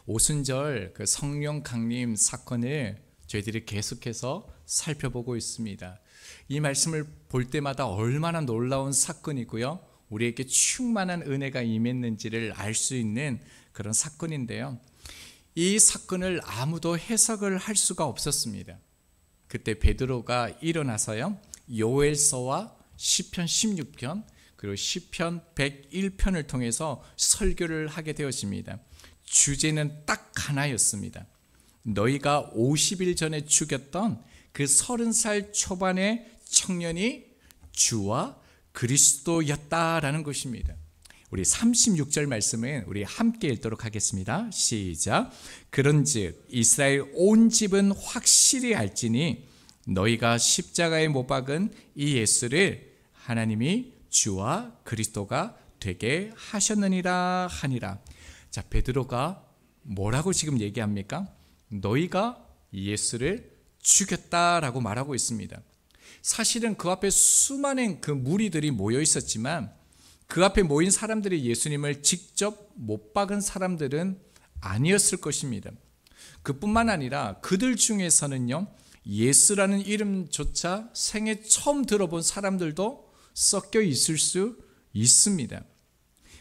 오순절 그 성령 강림 사건을 저희들이 계속해서 살펴보고 있습니다. 이 말씀을 볼 때마다 얼마나 놀라운 사건이고요, 우리에게 충만한 은혜가 임했는지를 알 수 있는 그런 사건인데요, 이 사건을 아무도 해석을 할 수가 없었습니다. 그때 베드로가 일어나서요, 요엘서와 시편 16편 그리고 시편 101편을 통해서 설교를 하게 되었습니다. 주제는 딱 하나였습니다. 너희가 50일 전에 죽였던 그 30살 초반의 청년이 주와 그리스도였다라는 것입니다. 우리 36절 말씀은 우리 함께 읽도록 하겠습니다. 시작. 그런즉 이스라엘 온 집은 확실히 알지니 너희가 십자가에 못 박은 이 예수를 하나님이 주와 그리스도가 되게 하셨느니라 하니라. 자, 베드로가 뭐라고 지금 얘기합니까? 너희가 예수를 죽였다라고 말하고 있습니다. 사실은 그 앞에 수많은 그 무리들이 모여 있었지만 그 앞에 모인 사람들이 예수님을 직접 못 박은 사람들은 아니었을 것입니다. 그뿐만 아니라 그들 중에서는요, 예수라는 이름조차 생애 처음 들어본 사람들도 섞여 있을 수 있습니다.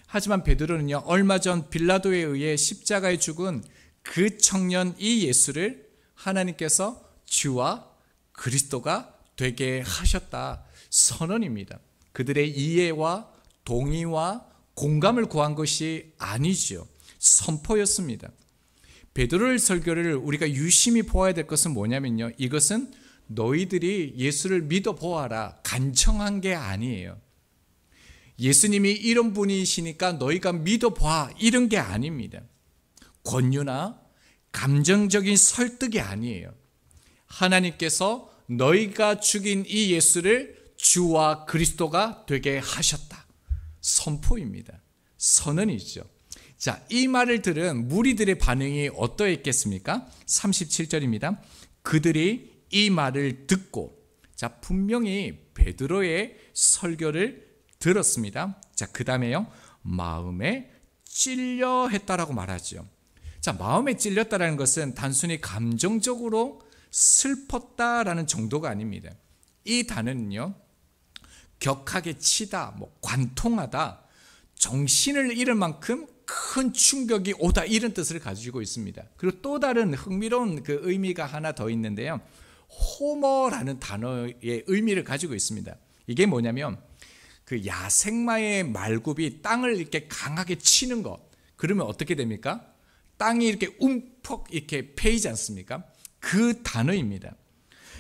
하지만 베드로는요, 얼마 전 빌라도에 의해 십자가에 죽은 그 청년 이 예수를 하나님께서 주와 그리스도가 되게 하셨다 선언입니다. 그들의 이해와 동의와 공감을 구한 것이 아니죠. 선포였습니다. 베드로의 설교를 우리가 유심히 보아야 될 것은 뭐냐면요, 이것은 너희들이 예수를 믿어보아라 간청한 게 아니에요. 예수님이 이런 분이시니까 너희가 믿어봐 이런 게 아닙니다. 권유나 감정적인 설득이 아니에요. 하나님께서 너희가 죽인 이 예수를 주와 그리스도가 되게 하셨다 선포입니다. 선언이죠. 자, 이 말을 들은 무리들의 반응이 어떠했겠습니까? 37절입니다. 그들이 이 말을 듣고, 자, 분명히 베드로의 설교를 들었습니다. 자, 그 다음에요, 마음에 찔려 했다라고 말하죠. 자, 마음에 찔렸다라는 것은 단순히 감정적으로 슬펐다라는 정도가 아닙니다. 이 단어는요, 격하게 치다, 관통하다, 정신을 잃을 만큼 큰 충격이 오다 이런 뜻을 가지고 있습니다. 그리고 또 다른 흥미로운 그 의미가 하나 더 있는데요, 호머라는 단어의 의미를 가지고 있습니다. 이게 뭐냐면 그 야생마의 말굽이 땅을 이렇게 강하게 치는 것, 그러면 어떻게 됩니까? 땅이 이렇게 움푹 이렇게 패이지 않습니까? 그 단어입니다.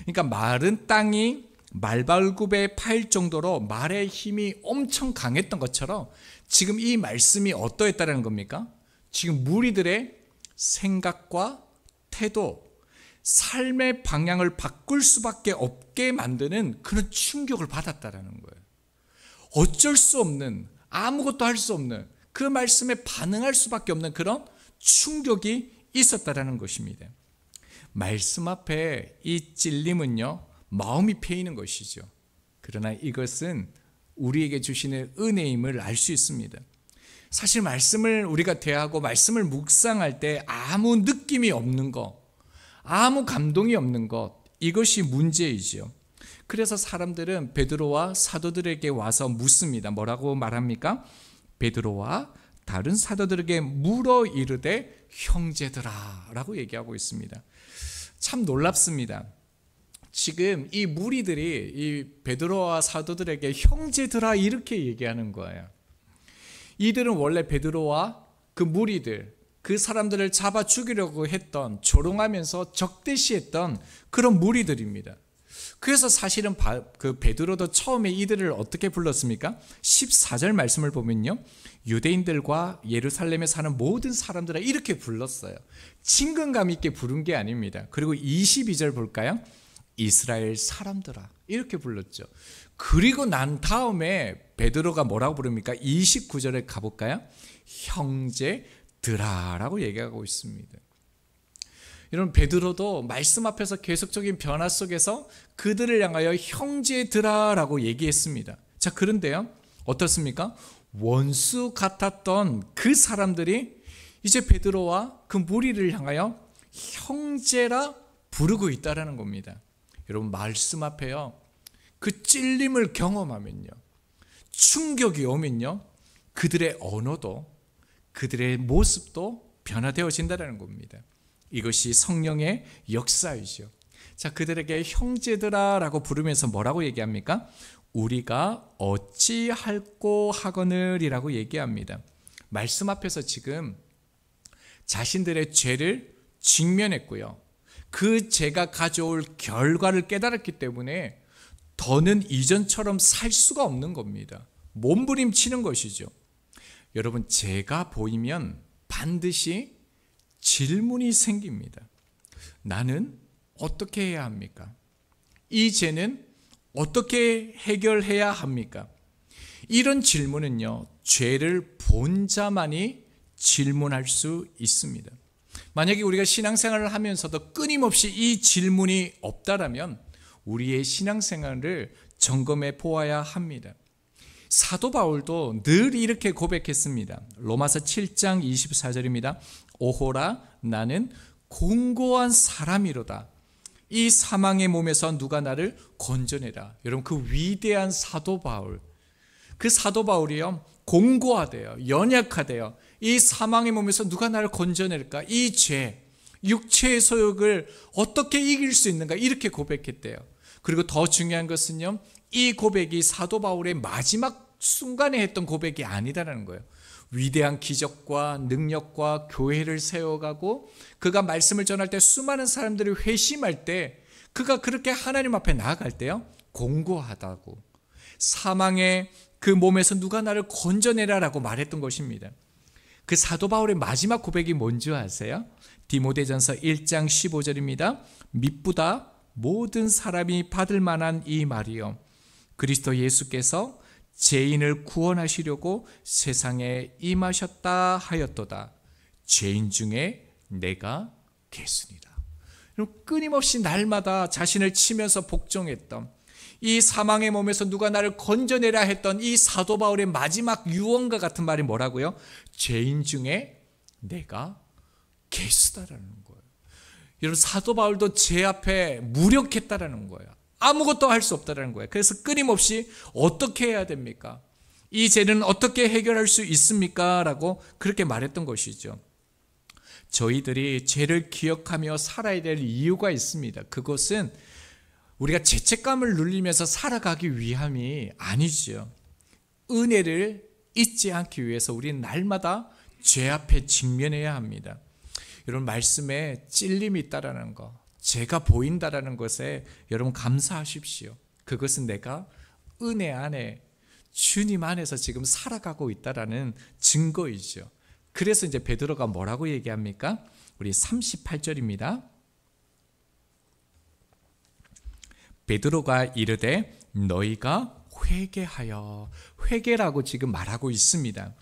그러니까 마른 땅이 말발굽에 파일 정도로 말의 힘이 엄청 강했던 것처럼 지금 이 말씀이 어떠했다는 겁니까? 지금 무리들의 생각과 태도, 삶의 방향을 바꿀 수밖에 없게 만드는 그런 충격을 받았다는 거예요. 어쩔 수 없는, 아무것도 할 수 없는, 그 말씀에 반응할 수밖에 없는 그런 충격이 있었다는 것입니다. 말씀 앞에 이 찔림은요, 마음이 패이는 것이죠. 그러나 이것은 우리에게 주시는 은혜임을 알 수 있습니다. 사실 말씀을 우리가 대하고 말씀을 묵상할 때 아무 느낌이 없는 것, 아무 감동이 없는 것, 이것이 문제이죠. 그래서 사람들은 베드로와 사도들에게 와서 묻습니다. 뭐라고 말합니까? 베드로와 다른 사도들에게 물어 이르되 형제들아 라고 얘기하고 있습니다. 참 놀랍습니다. 지금 이 무리들이 이 베드로와 사도들에게 형제들아 이렇게 얘기하는 거예요. 이들은 원래 베드로와 그 무리들, 그 사람들을 잡아 죽이려고 했던, 조롱하면서 적대시했던 그런 무리들입니다. 그래서 사실은 그 베드로도 처음에 이들을 어떻게 불렀습니까? 14절 말씀을 보면요, 유대인들과 예루살렘에 사는 모든 사람들아 이렇게 불렀어요. 친근감 있게 부른 게 아닙니다. 그리고 22절 볼까요? 이스라엘 사람들아 이렇게 불렀죠. 그리고 난 다음에 베드로가 뭐라고 부릅니까? 29절에 가볼까요? 형제들아라고 얘기하고 있습니다. 여러분, 베드로도 말씀 앞에서 계속적인 변화 속에서 그들을 향하여 형제들아라고 얘기했습니다. 자, 그런데요, 어떻습니까? 원수 같았던 그 사람들이 이제 베드로와 그 무리를 향하여 형제라 부르고 있다라는 겁니다. 여러분, 말씀 앞에요, 그 찔림을 경험하면요, 충격이 오면요, 그들의 언어도 그들의 모습도 변화되어진다는 겁니다. 이것이 성령의 역사이죠. 자, 그들에게 형제들아 라고 부르면서 뭐라고 얘기합니까? 우리가 어찌할꼬 하거늘이라고 얘기합니다. 말씀 앞에서 지금 자신들의 죄를 직면했고요, 그 죄가 가져올 결과를 깨달았기 때문에 더는 이전처럼 살 수가 없는 겁니다. 몸부림치는 것이죠. 여러분, 죄가 보이면 반드시 질문이 생깁니다. 나는 어떻게 해야 합니까? 이 죄는 어떻게 해결해야 합니까? 이런 질문은요, 죄를 본 자만이 질문할 수 있습니다. 만약에 우리가 신앙생활을 하면서도 끊임없이 이 질문이 없다라면 우리의 신앙생활을 점검해 보아야 합니다. 사도 바울도 늘 이렇게 고백했습니다. 로마서 7장 24절입니다. 오호라, 나는 공고한 사람이로다. 이 사망의 몸에서 누가 나를 건져내라. 여러분, 그 위대한 사도 바울, 그 사도 바울이요, 공고하대요, 연약하대요. 이 사망의 몸에서 누가 나를 건져낼까? 이 죄, 육체의 소욕을 어떻게 이길 수 있는가? 이렇게 고백했대요. 그리고 더 중요한 것은요, 이 고백이 사도 바울의 마지막 순간에 했던 고백이 아니다라는 거예요. 위대한 기적과 능력과 교회를 세워가고 그가 말씀을 전할 때 수많은 사람들이 회심할 때 그가 그렇게 하나님 앞에 나아갈 때요, 공고하다고, 사망의 그 몸에서 누가 나를 건져내라라고 말했던 것입니다. 그 사도 바울의 마지막 고백이 뭔지 아세요? 디모데전서 1장 15절입니다. 미쁘다 모든 사람이 받을 만한 이 말이요, 그리스도 예수께서 죄인을 구원하시려고 세상에 임하셨다 하였도다. 죄인 중에 내가 개수니라. 끊임없이 날마다 자신을 치면서 복종했던, 이 사망의 몸에서 누가 나를 건져내라 했던 이 사도 바울의 마지막 유언과 같은 말이 뭐라고요? 죄인 중에 내가 개수다라는 거예요. 여러분, 사도 바울도 죄 앞에 무력했다라는 거예요. 아무것도 할 수 없다는 거예요. 그래서 끊임없이 어떻게 해야 됩니까? 이 죄는 어떻게 해결할 수 있습니까? 라고 그렇게 말했던 것이죠. 저희들이 죄를 기억하며 살아야 될 이유가 있습니다. 그것은 우리가 죄책감을 누리면서 살아가기 위함이 아니죠. 은혜를 잊지 않기 위해서 우리는 날마다 죄 앞에 직면해야 합니다. 여러분, 말씀에 찔림이 있다라는 거, 죄가 보인다라는 것에 여러분 감사하십시오. 그것은 내가 은혜 안에, 주님 안에서 지금 살아가고 있다라는 증거이죠. 그래서 이제 베드로가 뭐라고 얘기합니까? 우리 38절입니다. 베드로가 이르되 너희가 회개하여, 회개라고 지금 말하고 있습니다.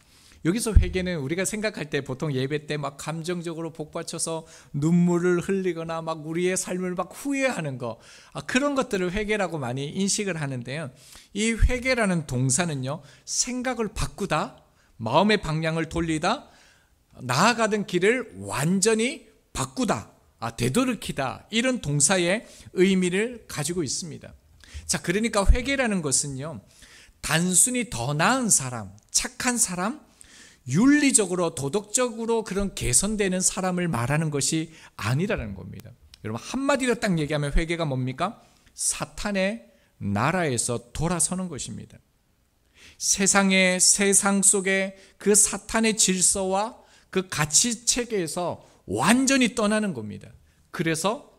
여기서 회개는 우리가 생각할 때 보통 예배 때 막 감정적으로 복받쳐서 눈물을 흘리거나 막 우리의 삶을 막 후회하는 거, 그런 것들을 회개라고 많이 인식을 하는데요, 이 회개라는 동사는요, 생각을 바꾸다, 마음의 방향을 돌리다, 나아가던 길을 완전히 바꾸다, 되돌이키다, 이런 동사의 의미를 가지고 있습니다. 자, 그러니까 회개라는 것은요, 단순히 더 나은 사람, 착한 사람, 윤리적으로 도덕적으로 그런 개선되는 사람을 말하는 것이 아니라는 겁니다. 여러분, 한마디로 딱 얘기하면 회개가 뭡니까? 사탄의 나라에서 돌아서는 것입니다. 세상 속에 그 사탄의 질서와 그 가치 체계에서 완전히 떠나는 겁니다. 그래서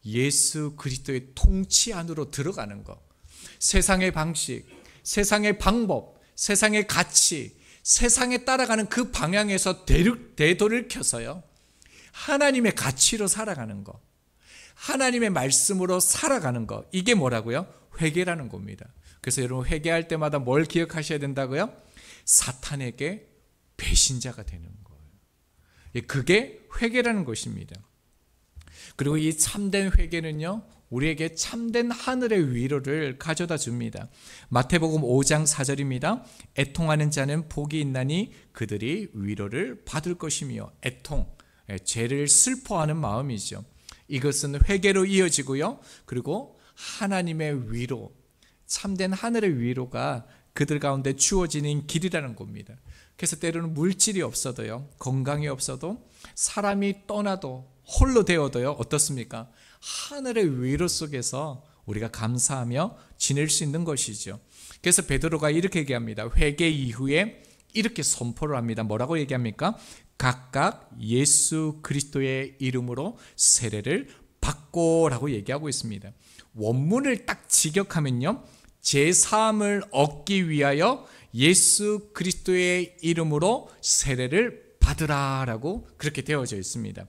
예수 그리스도의 통치 안으로 들어가는 것, 세상의 방식, 세상의 방법, 세상의 가치, 세상에 따라가는 그 방향에서 되돌이켜서요, 하나님의 가치로 살아가는 것, 하나님의 말씀으로 살아가는 것, 이게 뭐라고요? 회개라는 겁니다. 그래서 여러분, 회개할 때마다 뭘 기억하셔야 된다고요? 사탄에게 배신자가 되는 거예요. 그게 회개라는 것입니다. 그리고 이 참된 회개는요, 우리에게 참된 하늘의 위로를 가져다 줍니다. 마태복음 5장 4절입니다. 애통하는 자는 복이 있나니 그들이 위로를 받을 것이며, 애통, 죄를 슬퍼하는 마음이죠. 이것은 회개로 이어지고요. 그리고 하나님의 위로, 참된 하늘의 위로가 그들 가운데 주어지는 길이라는 겁니다. 그래서 때로는 물질이 없어도요, 건강이 없어도, 사람이 떠나도, 홀로 되어도요, 어떻습니까? 하늘의 위로 속에서 우리가 감사하며 지낼 수 있는 것이죠. 그래서 베드로가 이렇게 얘기합니다. 회개 이후에 이렇게 선포를 합니다. 뭐라고 얘기합니까? 각각 예수 그리스도의 이름으로 세례를 받고라고 얘기하고 있습니다. 원문을 딱 직역하면요, 제사함을 얻기 위하여 예수 그리스도의 이름으로 세례를 받으라라고 그렇게 되어져 있습니다.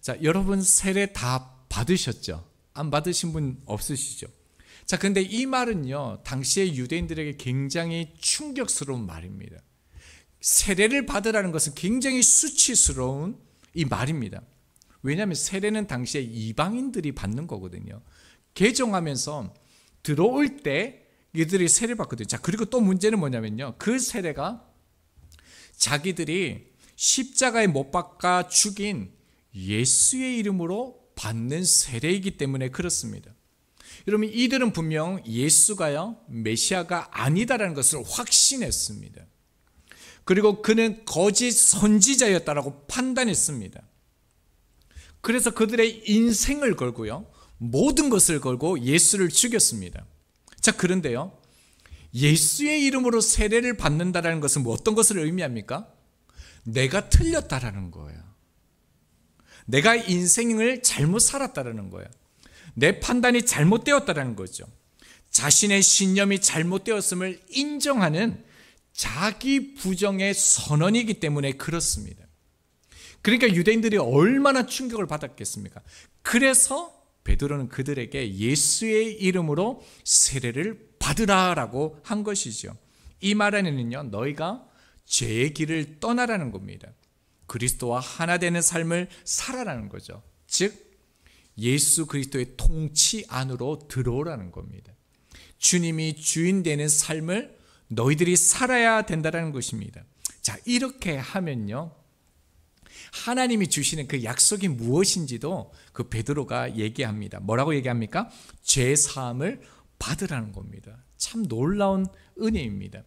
자, 여러분 세례 다 받으셨죠? 안 받으신 분 없으시죠? 자, 근데 이 말은요, 당시의 유대인들에게 굉장히 충격스러운 말입니다. 세례를 받으라는 것은 굉장히 수치스러운 이 말입니다. 왜냐하면 세례는 당시에 이방인들이 받는 거거든요. 개종하면서 들어올 때 이들이 세례 받거든요. 자, 그리고 또 문제는 뭐냐면요, 그 세례가 자기들이 십자가에 못 박아 죽인 예수의 이름으로 받는 세례이기 때문에 그렇습니다. 여러분, 이들은 분명 예수가요, 메시아가 아니다라는 것을 확신했습니다. 그리고 그는 거짓 선지자였다라고 판단했습니다. 그래서 그들의 인생을 걸고요, 모든 것을 걸고 예수를 죽였습니다. 자, 그런데요, 예수의 이름으로 세례를 받는다라는 것은 어떤 것을 의미합니까? 내가 틀렸다라는 거예요. 내가 인생을 잘못 살았다라는 거예요. 내 판단이 잘못되었다라는 거죠. 자신의 신념이 잘못되었음을 인정하는 자기 부정의 선언이기 때문에 그렇습니다. 그러니까 유대인들이 얼마나 충격을 받았겠습니까? 그래서 베드로는 그들에게 예수의 이름으로 세례를 받으라라고 한 것이죠. 이 말 안에는요, 너희가 죄의 길을 떠나라는 겁니다. 그리스도와 하나 되는 삶을 살아라는 거죠. 즉 예수 그리스도의 통치 안으로 들어오라는 겁니다. 주님이 주인 되는 삶을 너희들이 살아야 된다는 것입니다. 자, 이렇게 하면요, 하나님이 주시는 그 약속이 무엇인지도 그 베드로가 얘기합니다. 뭐라고 얘기합니까? 죄 사함을 받으라는 겁니다. 참 놀라운 은혜입니다.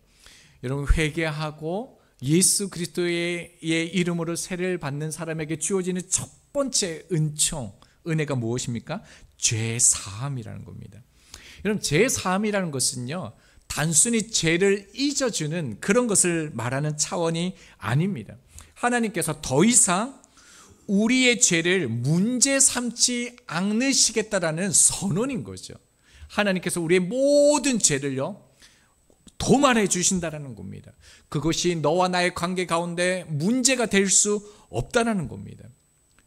여러분, 회개하고 예수 그리스도의 이름으로 세례를 받는 사람에게 주어지는 첫 번째 은총, 은혜가 무엇입니까? 죄 사함이라는 겁니다. 여러분, 죄 사함이라는 것은요, 단순히 죄를 잊어주는 그런 것을 말하는 차원이 아닙니다. 하나님께서 더 이상 우리의 죄를 문제 삼지 않으시겠다라는 선언인 거죠. 하나님께서 우리의 모든 죄를요, 도말해 주신다라는 겁니다. 그것이 너와 나의 관계 가운데 문제가 될 수 없다라는 겁니다.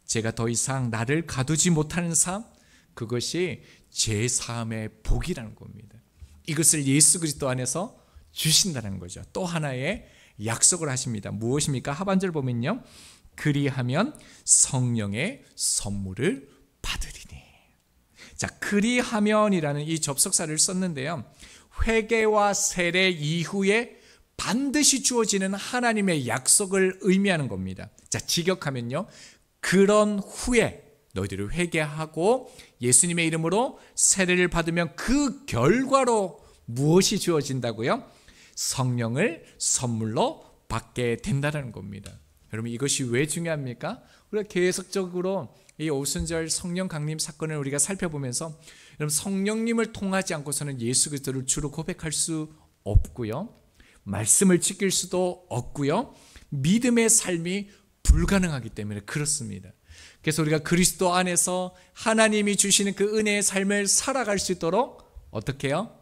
제가 더 이상 나를 가두지 못하는 삶, 그것이 죄 사함의 복이라는 겁니다. 이것을 예수 그리스도 안에서 주신다는 거죠. 또 하나의 약속을 하십니다. 무엇입니까? 하반절 보면요, 그리하면 성령의 선물을 받으리니. 자, 그리하면이라는 이 접속사를 썼는데요, 회개와 세례 이후에 반드시 주어지는 하나님의 약속을 의미하는 겁니다. 자, 직역하면요, 그런 후에 너희들이 회개하고 예수님의 이름으로 세례를 받으면 그 결과로 무엇이 주어진다고요? 성령을 선물로 받게 된다는 겁니다. 여러분, 이것이 왜 중요합니까? 우리가 계속적으로 이 오순절 성령 강림 사건을 우리가 살펴보면서, 여러분, 성령님을 통하지 않고서는 예수 그리스도를 주로 고백할 수 없고요, 말씀을 지킬 수도 없고요, 믿음의 삶이 불가능하기 때문에 그렇습니다. 그래서 우리가 그리스도 안에서 하나님이 주시는 그 은혜의 삶을 살아갈 수 있도록 어떻게 해요?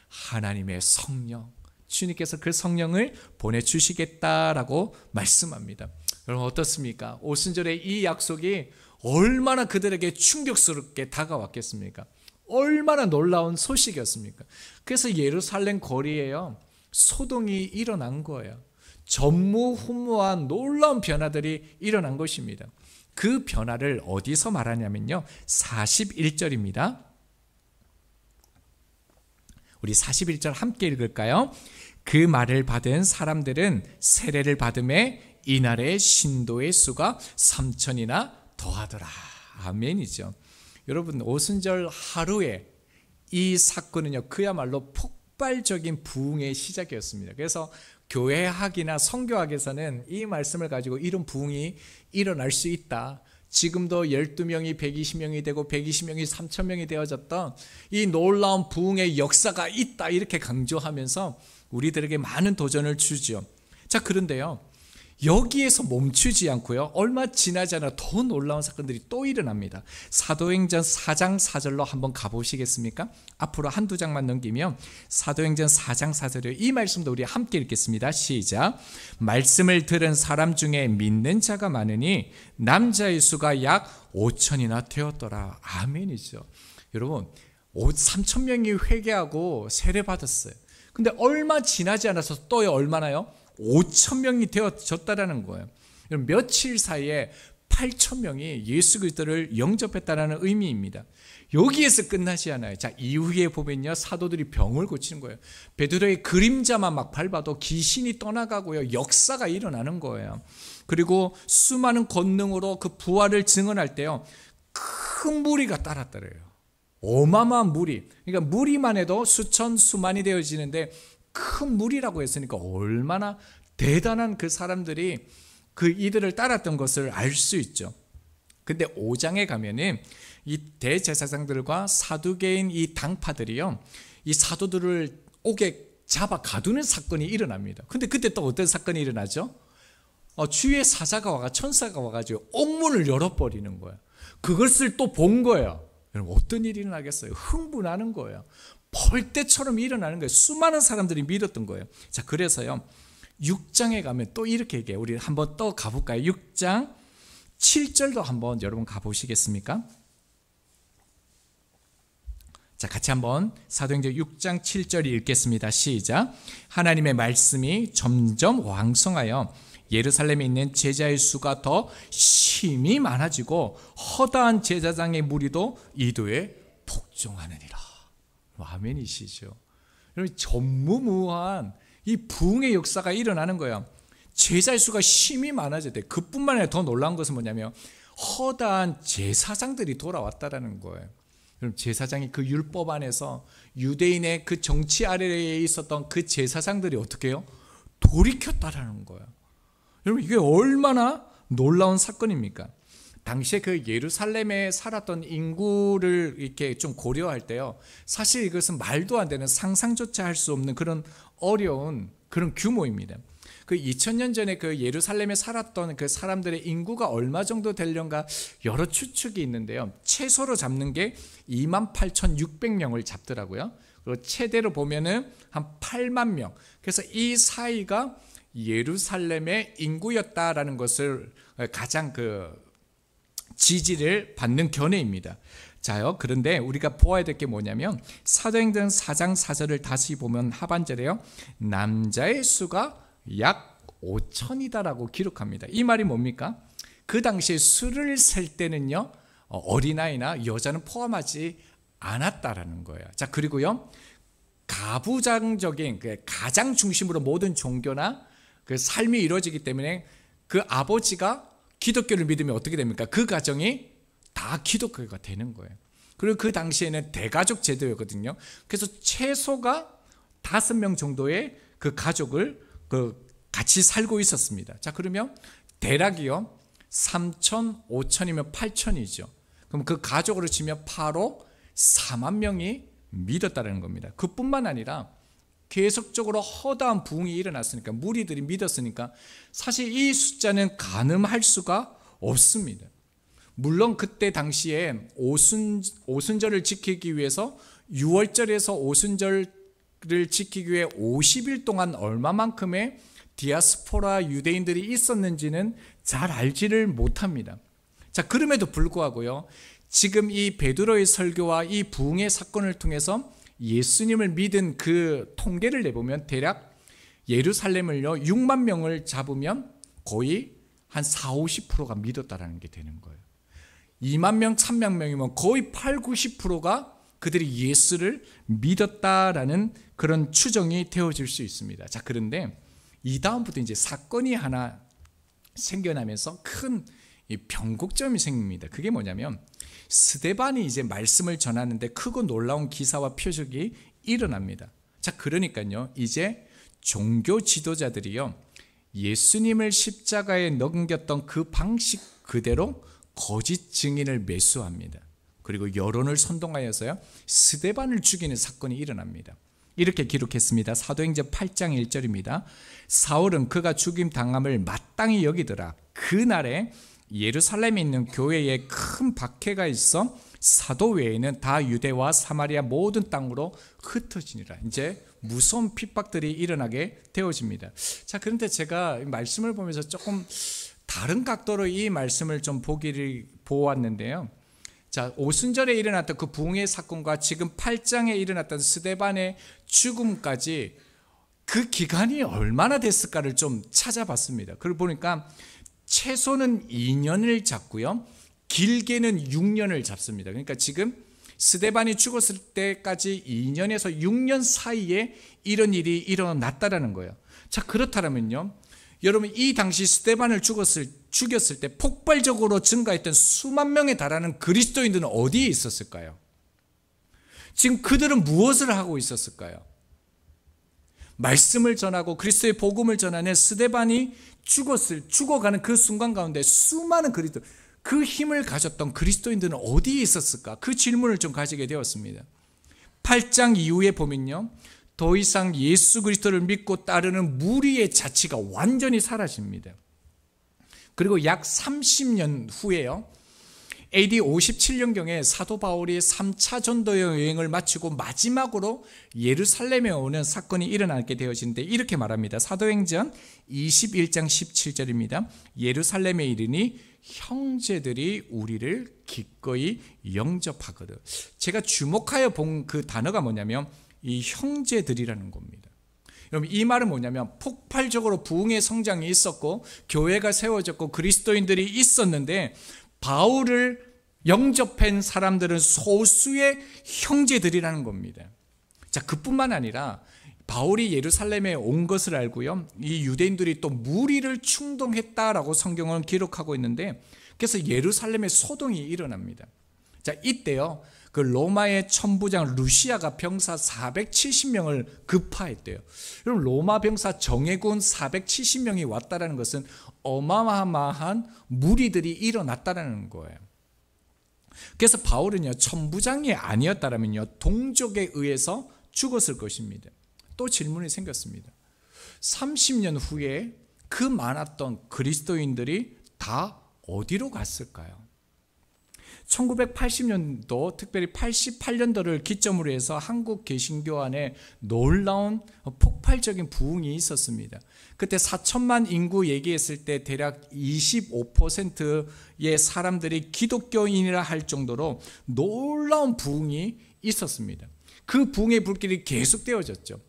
하나님의 성령, 주님께서 그 성령을 보내주시겠다라고 말씀합니다. 여러분, 어떻습니까? 오순절의 이 약속이 얼마나 그들에게 충격스럽게 다가왔겠습니까? 얼마나 놀라운 소식이었습니까? 그래서 예루살렘 거리에요, 소동이 일어난 거예요. 전무후무한 놀라운 변화들이 일어난 것입니다. 그 변화를 어디서 말하냐면요, 41절입니다. 우리 41절 함께 읽을까요? 그 말을 받은 사람들은 세례를 받음에 이날의 신도의 수가 3,000이나 더하더라. 아멘이죠. 여러분, 오순절 하루에 이 사건은요, 그야말로 폭발적인 부흥의 시작이었습니다. 그래서 교회학이나 선교학에서는 이 말씀을 가지고 이런 부흥이 일어날 수 있다. 지금도 12명이 120명이 되고 120명이 3,000명이 되어졌던 이 놀라운 부흥의 역사가 있다, 이렇게 강조하면서 우리들에게 많은 도전을 주죠. 자, 그런데요, 여기에서 멈추지 않고요, 얼마 지나지 않아 더 놀라운 사건들이 또 일어납니다. 사도행전 4장 4절로 한번 가보시겠습니까? 앞으로 한두 장만 넘기면 사도행전 4장 4절이요, 이 말씀도 우리 함께 읽겠습니다. 시작. 말씀을 들은 사람 중에 믿는 자가 많으니 남자의 수가 약 5,000이나 되었더라. 아멘이죠. 여러분, 3,000명이 회개하고 세례받았어요. 근데 얼마 지나지 않아서 또 얼마나요? 5,000명이 되어졌다라는 거예요. 며칠 사이에 8,000명이 예수 그리스도를 영접했다라는 의미입니다. 여기에서 끝나지 않아요. 자, 이후에 보면요, 사도들이 병을 고치는 거예요. 베드로의 그림자만 막 밟아도 귀신이 떠나가고요, 역사가 일어나는 거예요. 그리고 수많은 권능으로 그 부활을 증언할 때요, 큰 무리가 따랐더래요. 어마어마한 무리. 그러니까 무리만 해도 수천 수만이 되어지는데 큰 무리라고 했으니까 얼마나 대단한 그 사람들이 그 이들을 따랐던 것을 알 수 있죠. 근데 5장에 가면은 이 대제사장들과 사두개인 이 당파들이요, 이 사도들을 옥에 잡아 가두는 사건이 일어납니다. 근데 그때 또 어떤 사건이 일어나죠? 주의 사자가 와가 천사가 와가지고 옥문을 열어버리는 거예요. 그것을 또 본 거예요. 여러분, 어떤 일이 일어나겠어요? 흥분하는 거예요. 벌떼처럼 일어나는 거예요. 수많은 사람들이 믿었던 거예요. 자, 그래서요, 6장에 가면 또 이렇게 얘기해요. 우리 한번 또 가볼까요? 6장 7절도 한번 여러분 가보시겠습니까? 자, 같이 한번 사도행전 6장 7절 읽겠습니다. 시작. 하나님의 말씀이 점점 왕성하여 예루살렘에 있는 제자의 수가 더 심히 많아지고 허다한 제사장의 무리도 이도에 복종하느니라. 아멘이시죠. 여러분, 전무후무한 이 부흥의 역사가 일어나는 거예요. 제자의 수가 심히 많아졌대. 그뿐만 아니라 더 놀라운 것은 뭐냐면 허다한 제사장들이 돌아왔다라는 거예요. 여러분, 제사장이 그 율법 안에서 유대인의 그 정치 아래에 있었던 그 제사장들이 어떻게 해요? 돌이켰다라는 거예요. 여러분, 이게 얼마나 놀라운 사건입니까? 당시에 그 예루살렘에 살았던 인구를 이렇게 좀 고려할 때요, 사실 이것은 말도 안 되는, 상상조차 할 수 없는 그런 어려운 그런 규모입니다. 그 2000년 전에 그 예루살렘에 살았던 그 사람들의 인구가 얼마 정도 되려는가 여러 추측이 있는데요, 최소로 잡는 게 28,600명을 잡더라고요. 그리고 최대로 보면은 한 8만 명. 그래서 이 사이가 예루살렘의 인구였다라는 것을 가장 지지를 받는 견해입니다. 자요, 그런데 우리가 보아야 될 게 뭐냐면 사도행전 4장 4절을 다시 보면 하반절에요, 남자의 수가 약 5,000이다라고 기록합니다. 이 말이 뭡니까? 그 당시에 수를 셀 때는요, 어린아이나 여자는 포함하지 않았다라는 거예요. 자, 그리고요, 가부장적인 가장 중심으로 모든 종교나 그 삶이 이루어지기 때문에 그 아버지가 기독교를 믿으면 어떻게 됩니까? 그 가정이 다 기독교가 되는 거예요. 그리고 그 당시에는 대가족 제도였거든요. 그래서 최소가 5명 정도의 그 가족을 같이 살고 있었습니다. 자, 그러면 대략이요, 3,000, 5,000이면 8,000이죠. 그럼 그 가족으로 치면 8억 4만 명이 믿었다는 겁니다. 그뿐만 아니라 계속적으로 허다한 부흥이 일어났으니까, 무리들이 믿었으니까 사실 이 숫자는 가늠할 수가 없습니다. 물론 그때 당시에 오순절을 지키기 위해서 6월절에서 오순절을 지키기 위해 50일 동안 얼마만큼의 디아스포라 유대인들이 있었는지는 잘 알지를 못합니다. 자, 그럼에도 불구하고요, 지금 이 베드로의 설교와 이 부흥의 사건을 통해서 예수님을 믿은 그 통계를 내보면 대략 예루살렘을요 6만 명을 잡으면 거의 한 40~50%가 믿었다라는 게 되는 거예요. 2만 명, 3만 명이면 거의 80~90%가 그들이 예수를 믿었다라는 그런 추정이 되어질 수 있습니다. 자, 그런데 이 다음부터 이제 사건이 하나 생겨나면서 큰 변곡점이 생깁니다. 그게 뭐냐면 스데반이 이제 말씀을 전하는데 크고 놀라운 기사와 표적이 일어납니다. 자, 그러니까요, 이제 종교 지도자들이요, 예수님을 십자가에 넘겼던 그 방식 그대로 거짓 증인을 매수합니다. 그리고 여론을 선동하여서요, 스데반을 죽이는 사건이 일어납니다. 이렇게 기록했습니다. 사도행전 8장 1절입니다. 사울은 그가 죽임 당함을 마땅히 여기더라. 그날에 예루살렘에 있는 교회에 큰 박해가 있어 사도 외에는 다 유대와 사마리아 모든 땅으로 흩어지니라. 이제 무서운 핍박들이 일어나게 되어집니다. 자, 그런데 제가 말씀을 보면서 조금 다른 각도로 이 말씀을 좀 보았는데요. 자, 오순절에 일어났던 그 부흥의 사건과 지금 8장에 일어났던 스데반의 죽음까지 그 기간이 얼마나 됐을까를 좀 찾아봤습니다. 그걸 보니까 최소는 2년을 잡고요, 길게는 6년을 잡습니다. 그러니까 지금 스데반이 죽었을 때까지 2년에서 6년 사이에 이런 일이 일어났다라는 거예요. 자, 그렇다면요, 여러분, 이 당시 스데반을 죽였을 때 폭발적으로 증가했던 수만 명에 달하는 그리스도인들은 어디에 있었을까요? 지금 그들은 무엇을 하고 있었을까요? 말씀을 전하고 그리스도의 복음을 전하는 스데반이 죽어가는 그 순간 가운데 수많은 그 힘을 가졌던 그리스도인들은 어디에 있었을까? 그 질문을 좀 가지게 되었습니다. 8장 이후에 보면요, 더 이상 예수 그리스도를 믿고 따르는 무리의 자치가 완전히 사라집니다. 그리고 약 30년 후에요, AD 57년경에 사도 바울이 3차 전도 여행을 마치고 마지막으로 예루살렘에 오는 사건이 일어나게 되어지는데 이렇게 말합니다. 사도행전 21장 17절입니다. 예루살렘에 이르니 형제들이 우리를 기꺼이 영접하거든. 제가 주목하여 본 그 단어가 뭐냐면 이 형제들이라는 겁니다. 여러분, 이 말은 뭐냐면 폭발적으로 부흥의 성장이 있었고 교회가 세워졌고 그리스도인들이 있었는데 바울을 영접한 사람들은 소수의 형제들이라는 겁니다. 자, 그뿐만 아니라 바울이 예루살렘에 온 것을 알고요, 이 유대인들이 또 무리를 충동했다라고 성경은 기록하고 있는데, 그래서 예루살렘에 소동이 일어납니다. 자, 이때요, 그 로마의 천부장 루시아가 병사 470명을 급파했대요. 여러분, 로마 병사 정예군 470명이 왔다라는 것은 어마어마한 무리들이 일어났다라는 거예요. 그래서 바울은요, 천부장이 아니었다라면요, 동족에 의해서 죽었을 것입니다. 또 질문이 생겼습니다. 30년 후에 그 많았던 그리스도인들이 다 어디로 갔을까요? 1980년도, 특별히 88년도를 기점으로 해서 한국 개신교 안에 놀라운 폭발적인 부흥이 있었습니다. 그때 4천만 인구 얘기했을 때 대략 25%의 사람들이 기독교인이라 할 정도로 놀라운 부흥이 있었습니다. 그 부흥의 불길이 계속되어졌죠.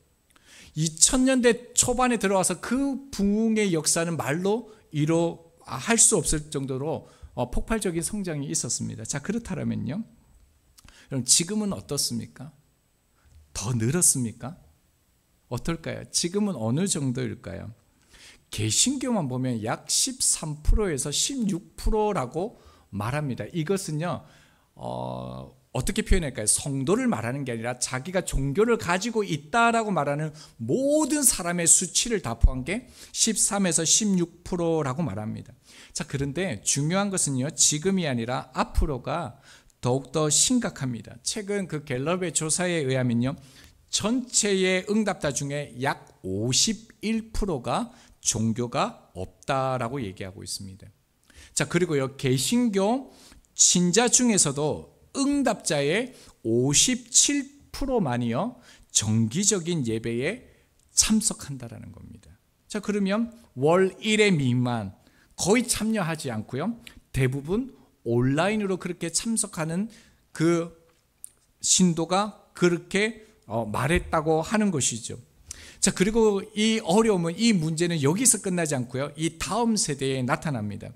2000년대 초반에 들어와서 그 부흥의 역사는 말로 할 수 없을 정도로 폭발적인 성장이 있었습니다. 자, 그렇다면요, 여러분, 지금은 어떻습니까? 더 늘었습니까? 어떨까요? 지금은 어느 정도일까요? 개신교만 보면 약 13%에서 16%라고 말합니다. 이것은요, 어떻게 표현할까요? 성도를 말하는 게 아니라 자기가 종교를 가지고 있다라고 말하는 모든 사람의 수치를 다 포함한 게 13에서 16%라고 말합니다. 자, 그런데 중요한 것은요, 지금이 아니라 앞으로가 더욱더 심각합니다. 최근 그 갤럽의 조사에 의하면요, 전체의 응답자 중에 약 51%가 종교가 없다라고 얘기하고 있습니다. 자, 그리고요, 개신교 신자 중에서도 응답자의 57%만이요 정기적인 예배에 참석한다라는 겁니다. 자, 그러면 월 1회 미만 거의 참여하지 않고요, 대부분 온라인으로 그렇게 참석하는 그 신도가 그렇게 말했다고 하는 것이죠. 자, 그리고 이 어려움은, 이 문제는 여기서 끝나지 않고요, 이 다음 세대에 나타납니다.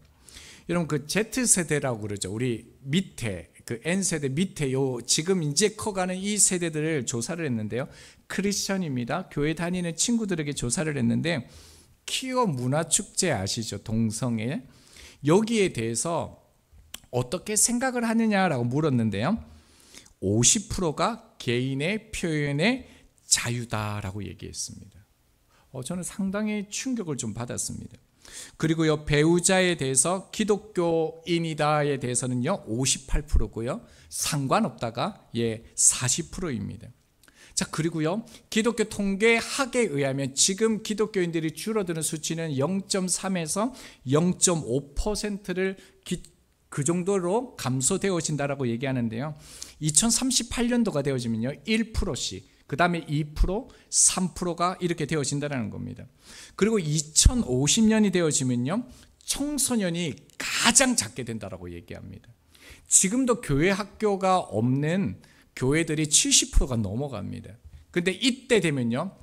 여러분, 그 Z세대라고 그러죠. 우리 밑에 그 N세대 밑에 지금 이제 커가는 이 세대들을 조사를 했는데요. 크리스천입니다. 교회 다니는 친구들에게 조사를 했는데 퀴어 문화축제 아시죠? 동성애. 여기에 대해서 어떻게 생각을 하느냐라고 물었는데요. 50%가 개인의 표현의 자유다라고 얘기했습니다. 저는 상당히 충격을 좀 받았습니다. 그리고요, 배우자에 대해서 기독교인이다에 대해서는요 58%고요, 상관없다가 40%입니다. 자, 그리고요, 기독교 통계학에 의하면 지금 기독교인들이 줄어드는 수치는 0.3에서 0.5%를 그 정도로 감소되어진다라고 얘기하는데요. 2038년도가 되어지면요 1%씩, 그 다음에 2%, 3%가 이렇게 되어진다는 겁니다. 그리고 2050년이 되어지면요 청소년이 가장 작게 된다라고 얘기합니다. 지금도 교회 학교가 없는 교회들이 70%가 넘어갑니다. 근데 이때 되면요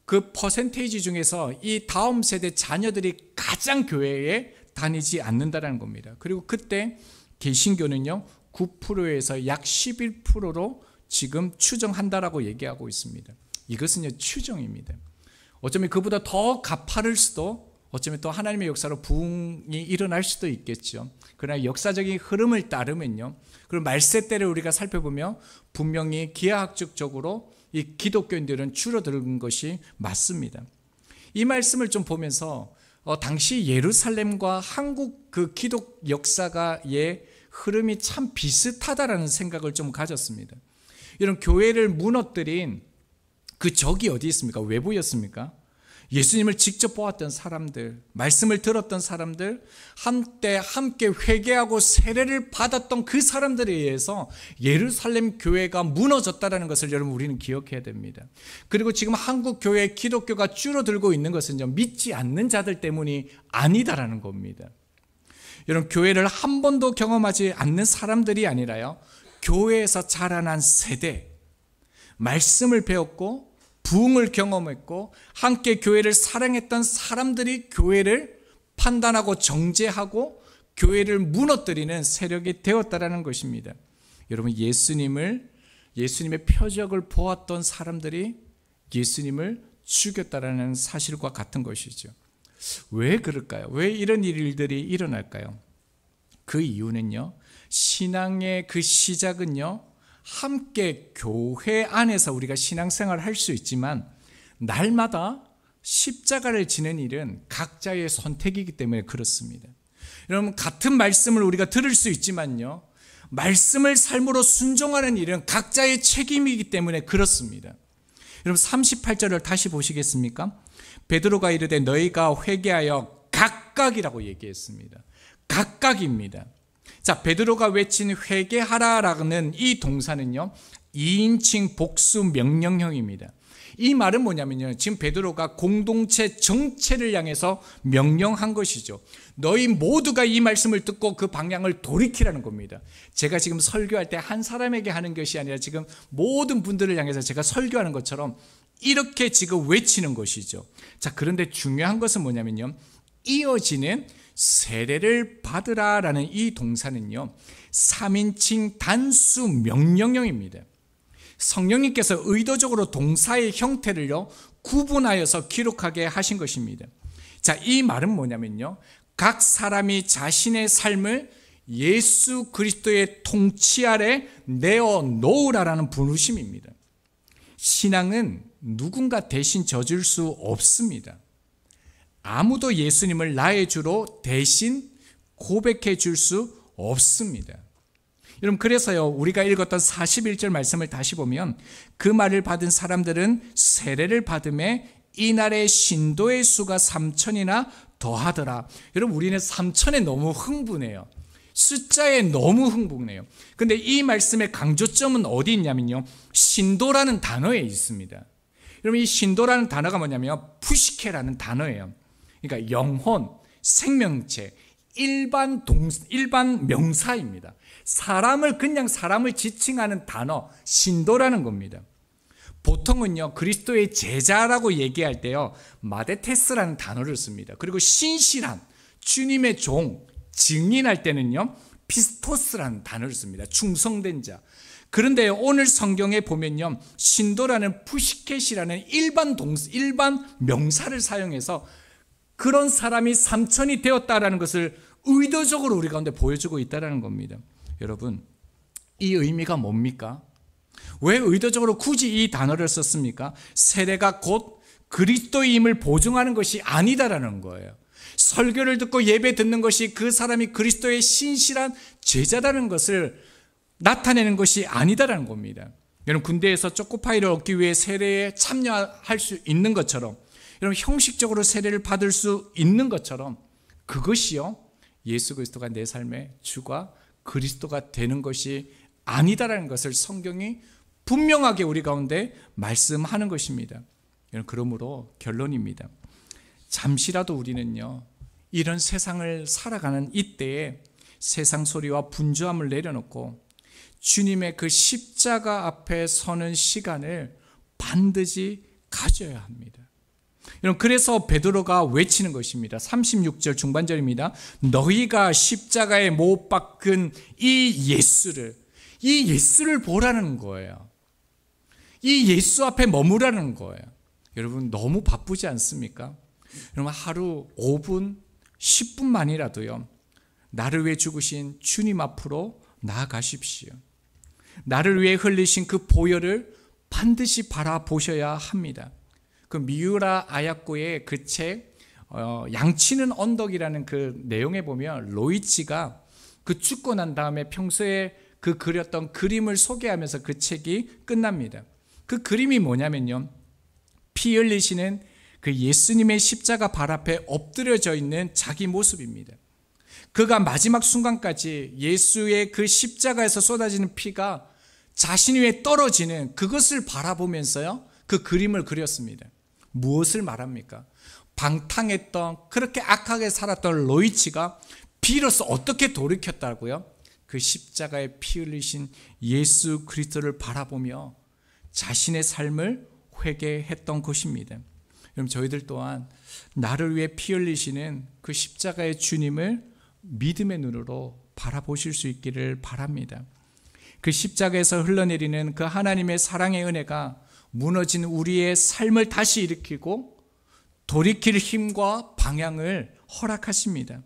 그 퍼센테이지 중에서 이 다음 세대 자녀들이 가장 교회에 다니지 않는다는 겁니다. 그리고 그때 개신교는요 9%에서 약 11%로 지금 추정한다라고 얘기하고 있습니다. 이것은 추정입니다. 어쩌면 그보다 더 가파를 수도, 어쩌면 또 하나님의 역사로 부흥이 일어날 수도 있겠죠. 그러나 역사적인 흐름을 따르면요, 그리고 말세 때를 우리가 살펴보면 분명히 기하학적으로 이 기독교인들은 줄어드는 것이 맞습니다. 이 말씀을 좀 보면서 당시 예루살렘과 한국 그 기독 역사가의 흐름이 참 비슷하다라는 생각을 좀 가졌습니다. 이런 교회를 무너뜨린 그 적이 어디 있습니까? 외부였습니까? 예수님을 직접 보았던 사람들, 말씀을 들었던 사람들, 한때 함께 회개하고 세례를 받았던 그 사람들에 의해서 예루살렘 교회가 무너졌다는 것을 여러분 우리는 기억해야 됩니다. 그리고 지금 한국 교회 기독교가 줄어들고 있는 것은요 믿지 않는 자들 때문이 아니다라는 겁니다. 여러분 교회를 한 번도 경험하지 않는 사람들이 아니라요, 교회에서 자라난 세대, 말씀을 배웠고 부흥을 경험했고 함께 교회를 사랑했던 사람들이 교회를 판단하고 정죄하고 교회를 무너뜨리는 세력이 되었다라는 것입니다. 여러분 예수님의 표적을 보았던 사람들이 예수님을 죽였다라는 사실과 같은 것이죠. 왜 그럴까요? 왜 이런 일들이 일어날까요? 그 이유는요, 신앙의 그 시작은요 함께 교회 안에서 우리가 신앙생활을 할 수 있지만 날마다 십자가를 지는 일은 각자의 선택이기 때문에 그렇습니다. 여러분 같은 말씀을 우리가 들을 수 있지만요, 말씀을 삶으로 순종하는 일은 각자의 책임이기 때문에 그렇습니다. 여러분 38절을 다시 보시겠습니까? 베드로가 이르되 너희가 회개하여 각각이라고 얘기했습니다. 각각입니다. 자, 베드로가 외친 회개하라라는 이 동사는요 2인칭 복수 명령형입니다. 이 말은 뭐냐면요, 지금 베드로가 공동체 전체를 향해서 명령한 것이죠. 너희 모두가 이 말씀을 듣고 그 방향을 돌이키라는 겁니다. 제가 지금 설교할 때 한 사람에게 하는 것이 아니라 지금 모든 분들을 향해서 제가 설교하는 것처럼 이렇게 지금 외치는 것이죠. 자, 그런데 중요한 것은 뭐냐면요, 이어지는 세례를 받으라라는 이 동사는요 3인칭 단수 명령형입니다. 성령님께서 의도적으로 동사의 형태를요 구분하여서 기록하게 하신 것입니다. 자, 이 말은 뭐냐면요, 각 사람이 자신의 삶을 예수 그리스도의 통치 아래 내어 놓으라라는 부르심입니다. 신앙은 누군가 대신 져줄 수 없습니다. 아무도 예수님을 나의 주로 대신 고백해 줄 수 없습니다. 여러분 그래서요 우리가 읽었던 41절 말씀을 다시 보면 그 말을 받은 사람들은 세례를 받음에 이날의 신도의 수가 3,000이나 더하더라. 여러분 우리는 3,000에 너무 흥분해요. 숫자에 너무 흥분해요. 근데 이 말씀의 강조점은 어디 있냐면요, 신도라는 단어에 있습니다. 여러분 이 신도라는 단어가 뭐냐면 푸시케라는 단어예요. 그러니까 영혼, 생명체, 일반 명사입니다. 그냥 사람을 지칭하는 단어, 신도라는 겁니다. 보통은요, 그리스도의 제자라고 얘기할 때요, 마데테스라는 단어를 씁니다. 그리고 신실한, 주님의 종, 증인할 때는요, 피스토스라는 단어를 씁니다. 충성된 자. 그런데 오늘 성경에 보면요, 신도라는 푸시켓이라는 일반 명사를 사용해서 그런 사람이 삼천이 되었다라는 것을 의도적으로 우리 가운데 보여주고 있다는 겁니다. 여러분, 이 의미가 뭡니까? 왜 의도적으로 굳이 이 단어를 썼습니까? 세례가 곧 그리스도임을 보증하는 것이 아니다라는 거예요. 설교를 듣고 예배 듣는 것이 그 사람이 그리스도의 신실한 제자라는 것을 나타내는 것이 아니다라는 겁니다. 여러분, 군대에서 초코파이를 얻기 위해 세례에 참여할 수 있는 것처럼, 여러분 형식적으로 세례를 받을 수 있는 것처럼, 그것이요 예수 그리스도가 내 삶의 주가 그리스도가 되는 것이 아니다라는 것을 성경이 분명하게 우리 가운데 말씀하는 것입니다. 여러분, 그러므로 결론입니다. 잠시라도 우리는요, 이런 세상을 살아가는 이때에 세상 소리와 분주함을 내려놓고 주님의 그 십자가 앞에 서는 시간을 반드시 가져야 합니다. 여러분, 그래서 베드로가 외치는 것입니다. 36절 중반절입니다. 너희가 십자가에 못 박은 이 예수를 보라는 거예요. 이 예수 앞에 머무라는 거예요. 여러분, 너무 바쁘지 않습니까? 여러분, 하루 5분, 10분만이라도요, 나를 위해 죽으신 주님 앞으로 나아가십시오. 나를 위해 흘리신 그 보혈을 반드시 바라보셔야 합니다. 그 미우라 아야코의 그 책 양치는 언덕이라는 그 내용에 보면 로이치가 그 죽고 난 다음에 평소에 그 그렸던 그림을 소개하면서 그 책이 끝납니다. 그 그림이 뭐냐면요, 피 흘리시는 그 예수님의 십자가 발 앞에 엎드려져 있는 자기 모습입니다. 그가 마지막 순간까지 예수의 그 십자가에서 쏟아지는 피가 자신 위에 떨어지는 그것을 바라보면서요, 그 그림을 그렸습니다. 무엇을 말합니까? 방탕했던, 그렇게 악하게 살았던 로이치가 비로소 어떻게 돌이켰다고요? 그 십자가에 피 흘리신 예수 그리스도를 바라보며 자신의 삶을 회개했던 것입니다. 그럼 저희들 또한 나를 위해 피 흘리시는 그 십자가의 주님을 믿음의 눈으로 바라보실 수 있기를 바랍니다. 그 십자가에서 흘러내리는 그 하나님의 사랑의 은혜가 무너진 우리의 삶을 다시 일으키고 돌이킬 힘과 방향을 허락하십니다.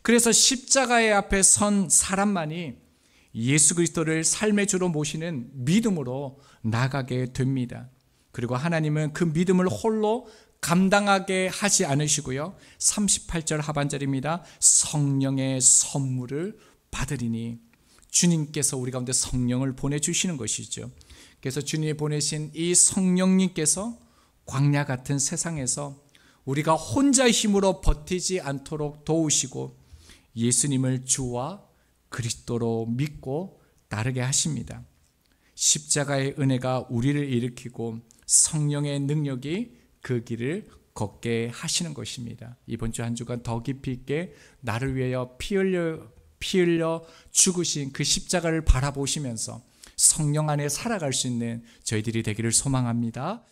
그래서 십자가의 앞에 선 사람만이 예수 그리스도를 삶의 주로 모시는 믿음으로 나가게 됩니다. 그리고 하나님은 그 믿음을 홀로 감당하게 하지 않으시고요, 38절 하반절입니다. 성령의 선물을 받으리니, 주님께서 우리 가운데 성령을 보내주시는 것이죠. 그래서 주님이 보내신 이 성령님께서 광야 같은 세상에서 우리가 혼자 힘으로 버티지 않도록 도우시고 예수님을 주와 그리스도로 믿고 따르게 하십니다. 십자가의 은혜가 우리를 일으키고 성령의 능력이 그 길을 걷게 하시는 것입니다. 이번 주 한 주간 더 깊이 있게 나를 위하여 피 흘려 죽으신 그 십자가를 바라보시면서 성령 안에 살아갈 수 있는 저희들이 되기를 소망합니다.